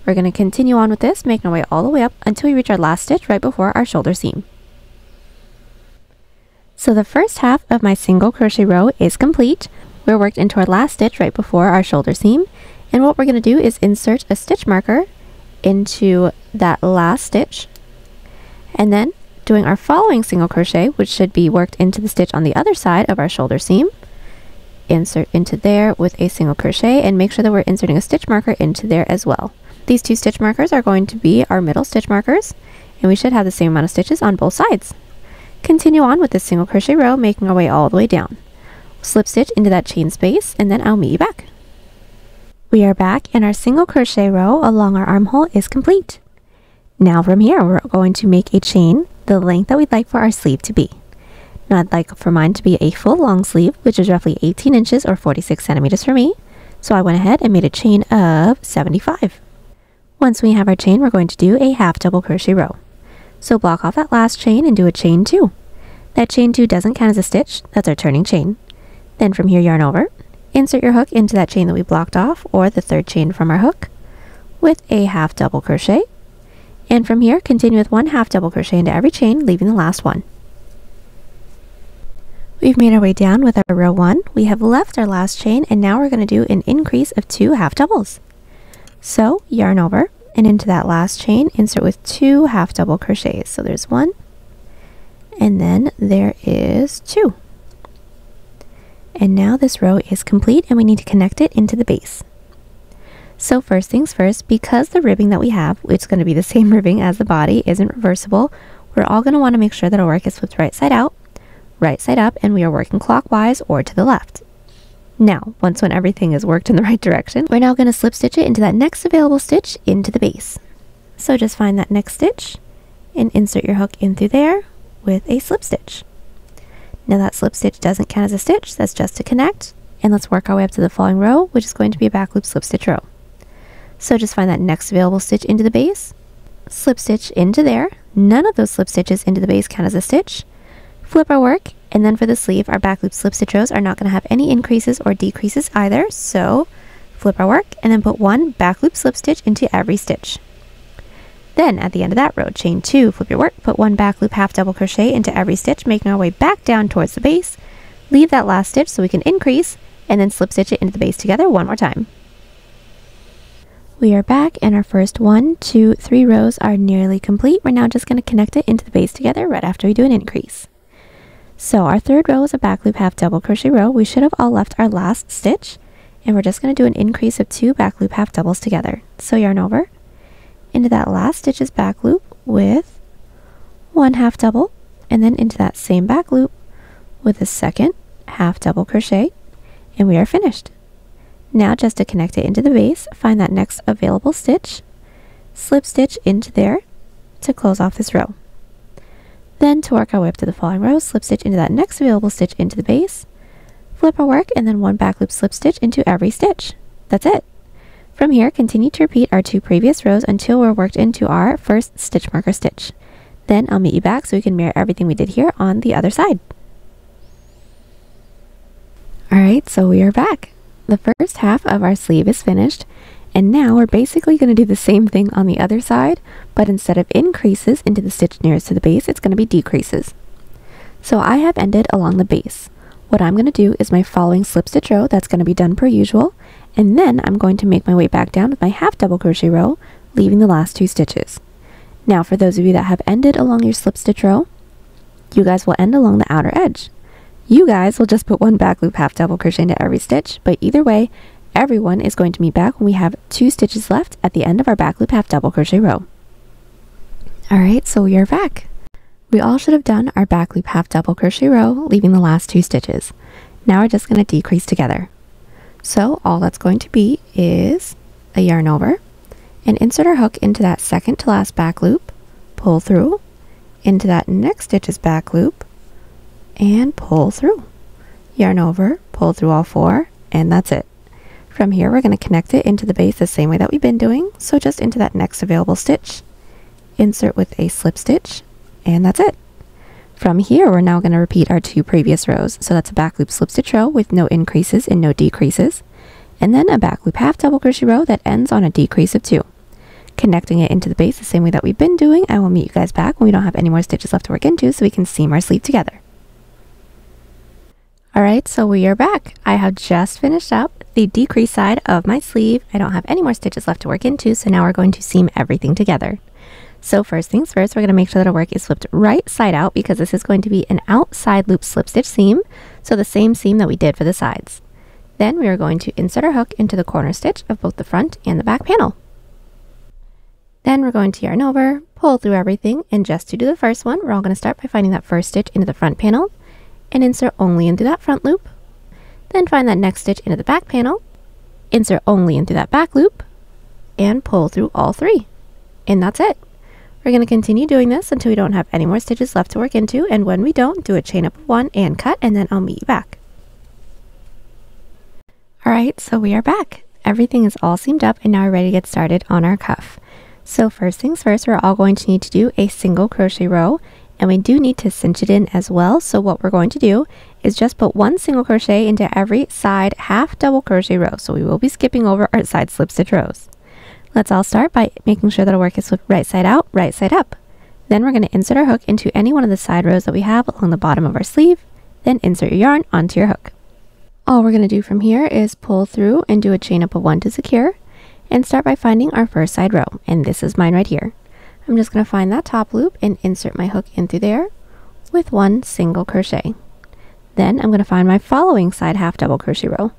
[SPEAKER 1] We're going to continue on with this, making our way all the way up until we reach our last stitch right before our shoulder seam. So the first half of my single crochet row is complete. We're worked into our last stitch right before our shoulder seam, and what we're going to do is insert a stitch marker into that last stitch, and then doing our following single crochet, which should be worked into the stitch on the other side of our shoulder seam, insert into there with a single crochet, and make sure that we're inserting a stitch marker into there as well. These 2 stitch markers are going to be our middle stitch markers, and we should have the same amount of stitches on both sides. Continue on with this single crochet row, making our way all the way down. Slip stitch into that chain space, and then I'll meet you back. We are back, and our single crochet row along our armhole is complete. Now from here, we're going to make a chain the length that we'd like for our sleeve to be. Now I'd like for mine to be a full long sleeve, which is roughly 18 inches or 46 centimeters for me. So I went ahead and made a chain of 75. Once we have our chain, we're going to do a half double crochet row. So block off that last chain and do a chain 2. That chain 2 doesn't count as a stitch, that's our turning chain. Then from here, yarn over, insert your hook into that chain that we blocked off, or the third chain from our hook, with a half double crochet. And from here, continue with 1 half double crochet into every chain, leaving the last one. We've made our way down with our row 1. We have left our last chain, and now we're going to do an increase of 2 half doubles. So yarn over, and into that last chain, insert with 2 half double crochets. So there's 1, and then there is 2. And now this row is complete, and we need to connect it into the base. So first things first, because the ribbing that we have, which is going to be the same ribbing as the body, isn't reversible, we're all going to want to make sure that our work is flipped right side out, right side up, and we are working clockwise or to the left. Now, once when everything is worked in the right direction, we're now going to slip stitch it into that next available stitch into the base. So just find that next stitch and insert your hook in through there with a slip stitch. Now that slip stitch doesn't count as a stitch, that's just to connect, and let's work our way up to the following row, which is going to be a back loop slip stitch row. So just find that next available stitch into the base, slip stitch into there, none of those slip stitches into the base count as a stitch. Flip our work, and then for the sleeve, our back loop slip stitch rows are not going to have any increases or decreases either, so flip our work and then put one back loop slip stitch into every stitch. Then at the end of that row, chain 2, flip your work, put one back loop half double crochet into every stitch, making our way back down towards the base. Leave that last stitch so we can increase, and then slip stitch it into the base together one more time. We are back, and our first 1, 2, 3 rows are nearly complete. We're now just going to connect it into the base together right after we do an increase. So our third row is a back loop half double crochet row. We should have all left our last stitch, and we're just going to do an increase of 2 back loop half doubles together. So yarn over into that last stitch's back loop with 1 half double, and then into that same back loop with a second half double crochet, and we are finished. Now just to connect it into the base, find that next available stitch, slip stitch into there to close off this row. Then to work our way up to the following row, slip stitch into that next available stitch into the base, flip our work, and then 1 back loop slip stitch into every stitch. That's it. From here, continue to repeat our 2 previous rows until we're worked into our first stitch marker stitch. Then I'll meet you back so we can mirror everything we did here on the other side. Alright, so we are back. The first half of our sleeve is finished, and now we're basically going to do the same thing on the other side, but instead of increases into the stitch nearest to the base, it's going to be decreases. So I have ended along the base. What I'm going to do is my following slip stitch row, that's going to be done per usual, and then I'm going to make my way back down with my half double crochet row, leaving the last 2 stitches. Now for those of you that have ended along your slip stitch row, you guys will end along the outer edge. You guys will just put 1 back loop half double crochet into every stitch, but either way, everyone is going to meet back when we have 2 stitches left at the end of our back loop half double crochet row. Alright, so we are back. We all should have done our back loop half double crochet row, leaving the last 2 stitches. Now we're just going to decrease together. So all that's going to be is a yarn over, and insert our hook into that second to last back loop, pull through, into that next stitch's back loop, and pull through. Yarn over, pull through all 4, and that's it. From here, we're going to connect it into the base the same way that we've been doing. So just into that next available stitch, insert with a slip stitch, and that's it. From here, we're now going to repeat our 2 previous rows. So that's a back loop slip stitch row with no increases and no decreases, and then a back loop half double crochet row that ends on a decrease of 2. Connecting it into the base the same way that we've been doing. I will meet you guys back when we don't have any more stitches left to work into so we can seam our sleeve together. Alright, so we are back. I have just finished up the decrease side of my sleeve. I don't have any more stitches left to work into, so now we're going to seam everything together. So first things first, we're going to make sure that our work is flipped right side out because this is going to be an outside loop slip stitch seam, so the same seam that we did for the sides. Then we are going to insert our hook into the corner stitch of both the front and the back panel. Then we're going to yarn over, pull through everything, and just to do the first one, we're all going to start by finding that first stitch into the front panel, and insert only into that front loop. Then find that next stitch into the back panel, insert only into that back loop, and pull through all 3. And that's it. We're going to continue doing this until we don't have any more stitches left to work into, and when we don't, do a chain up of 1 and cut, and then I'll meet you back. Alright, so we are back. Everything is all seamed up, and now we're ready to get started on our cuff. So first things first, we're all going to need to do a single crochet row, and we do need to cinch it in as well. So what we're going to do is just put 1 single crochet into every side half double crochet row. So we will be skipping over our side slip stitch rows. Let's all start by making sure that our work is flipped right side out, right side up. Then we're going to insert our hook into any one of the side rows that we have along the bottom of our sleeve. Then insert your yarn onto your hook. All we're going to do from here is pull through and do a chain up of 1 to secure, and start by finding our first side row. And this is mine right here. I'm just going to find that top loop and insert my hook in through there with 1 single crochet. Then I'm going to find my following side half double crochet row.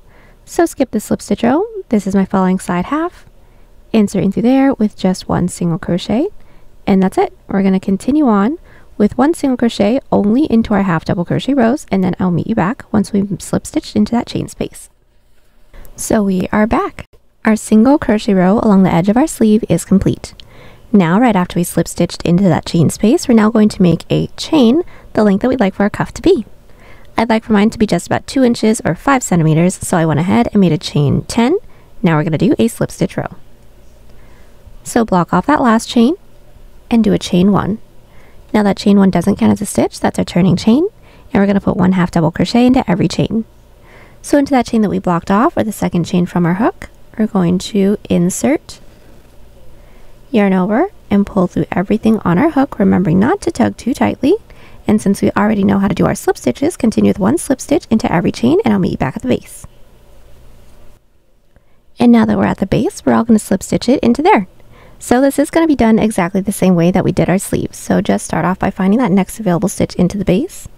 [SPEAKER 1] So skip the slip stitch row. This is my following side half. Insert in through there with just 1 single crochet. And that's it. We're going to continue on with 1 single crochet only into our half double crochet rows, and then I'll meet you back once we've slip stitched into that chain space. So we are back. Our single crochet row along the edge of our sleeve is complete. Now, right after we slip stitched into that chain space, we're now going to make a chain the length that we'd like for our cuff to be. I'd like for mine to be just about 2 inches or 5 centimeters, so I went ahead and made a chain 10. Now we're going to do a slip stitch row. So block off that last chain and do a chain 1. Now that chain 1 doesn't count as a stitch, that's our turning chain, and we're going to put 1 half double crochet into every chain. So into that chain that we blocked off, or the second chain from our hook, we're going to insert, yarn over, and pull through everything on our hook, remembering not to tug too tightly. And since we already know how to do our slip stitches, continue with 1 slip stitch into every chain, and I'll meet you back at the base. And now that we're at the base, we're all going to slip stitch it into there. So this is going to be done exactly the same way that we did our sleeves. So just start off by finding that next available stitch into the base.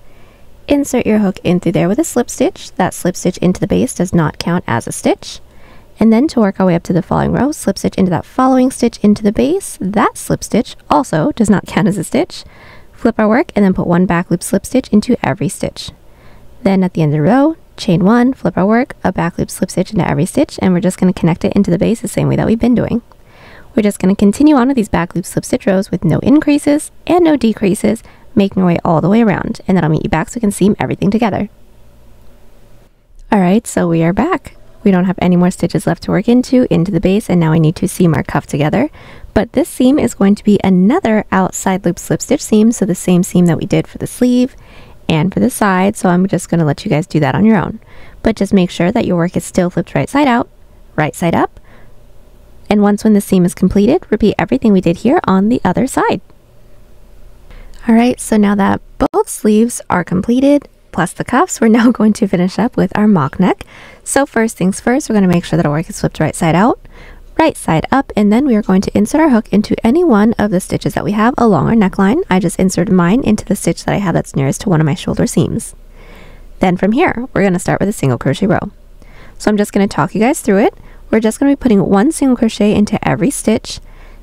[SPEAKER 1] Insert your hook in through there with a slip stitch. That slip stitch into the base does not count as a stitch. And then to work our way up to the following row, slip stitch into that following stitch into the base. That slip stitch also does not count as a stitch. Flip our work and then put 1 back loop slip stitch into every stitch. Then at the end of the row, chain 1, flip our work, a back loop slip stitch into every stitch, and we're just going to connect it into the base the same way that we've been doing. We're just going to continue on with these back loop slip stitch rows with no increases and no decreases, making our way all the way around, and then I'll meet you back so we can seam everything together. Alright, so we are back. We don't have any more stitches left to work into the base, and now I need to seam our cuff together. But this seam is going to be another outside loop slip stitch seam, so the same seam that we did for the sleeve and for the side, so I'm just going to let you guys do that on your own. But just make sure that your work is still flipped right side out, right side up, and once when the seam is completed, repeat everything we did here on the other side. Alright, so now that both sleeves are completed, plus the cuffs, we're now going to finish up with our mock neck. So first things first, we're going to make sure that our work is flipped right side out, right side up, and then we are going to insert our hook into any one of the stitches that we have along our neckline. I just inserted mine into the stitch that I have that's nearest to one of my shoulder seams. Then from here, we're going to start with a single crochet row. So I'm just going to talk you guys through it. We're just going to be putting 1 single crochet into every stitch.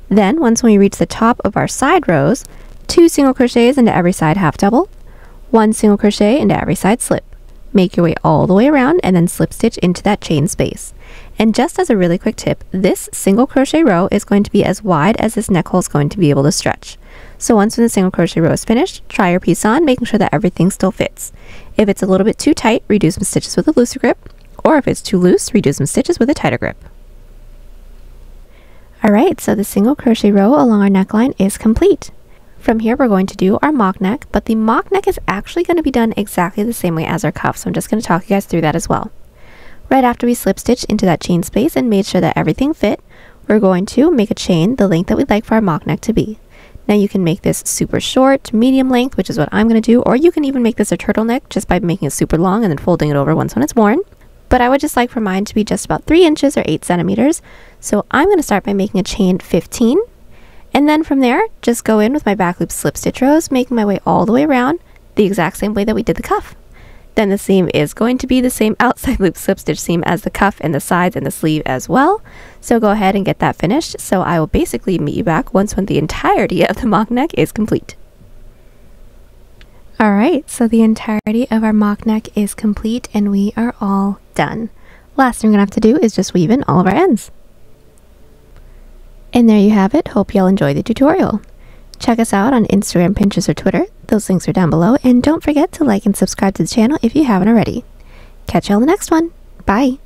[SPEAKER 1] Then once we reach the top of our side rows, 2 single crochets into every side half double, 1 single crochet into every side slip. Make your way all the way around and then slip stitch into that chain space. And just as a really quick tip, this single crochet row is going to be as wide as this neck hole is going to be able to stretch. So once the single crochet row is finished, try your piece on, making sure that everything still fits. If it's a little bit too tight, redo some stitches with a looser grip, or if it's too loose, redo some stitches with a tighter grip. Alright, so the single crochet row along our neckline is complete. From here, we're going to do our mock neck, but the mock neck is actually going to be done exactly the same way as our cuff, so I'm just going to talk you guys through that as well. Right after we slip stitch into that chain space and made sure that everything fit, we're going to make a chain the length that we'd like for our mock neck to be. Now you can make this super short, medium length, which is what I'm going to do, or you can even make this a turtleneck just by making it super long and then folding it over once when it's worn. But I would just like for mine to be just about 3 inches or 8 centimeters, so I'm going to start by making a chain 15. And then from there, just go in with my back loop slip stitch rows, making my way all the way around the exact same way that we did the cuff. Then the seam is going to be the same outside loop slip stitch seam as the cuff and the sides and the sleeve as well. So go ahead and get that finished. So I will basically meet you back once when the entirety of the mock neck is complete. Alright, so the entirety of our mock neck is complete and we are all done. Last thing we're going to have to do is just weave in all of our ends. And there you have it. Hope y'all enjoy the tutorial. Check us out on Instagram, Pinterest, or Twitter. Those links are down below. And don't forget to like and subscribe to the channel if you haven't already. Catch y'all in the next one. Bye!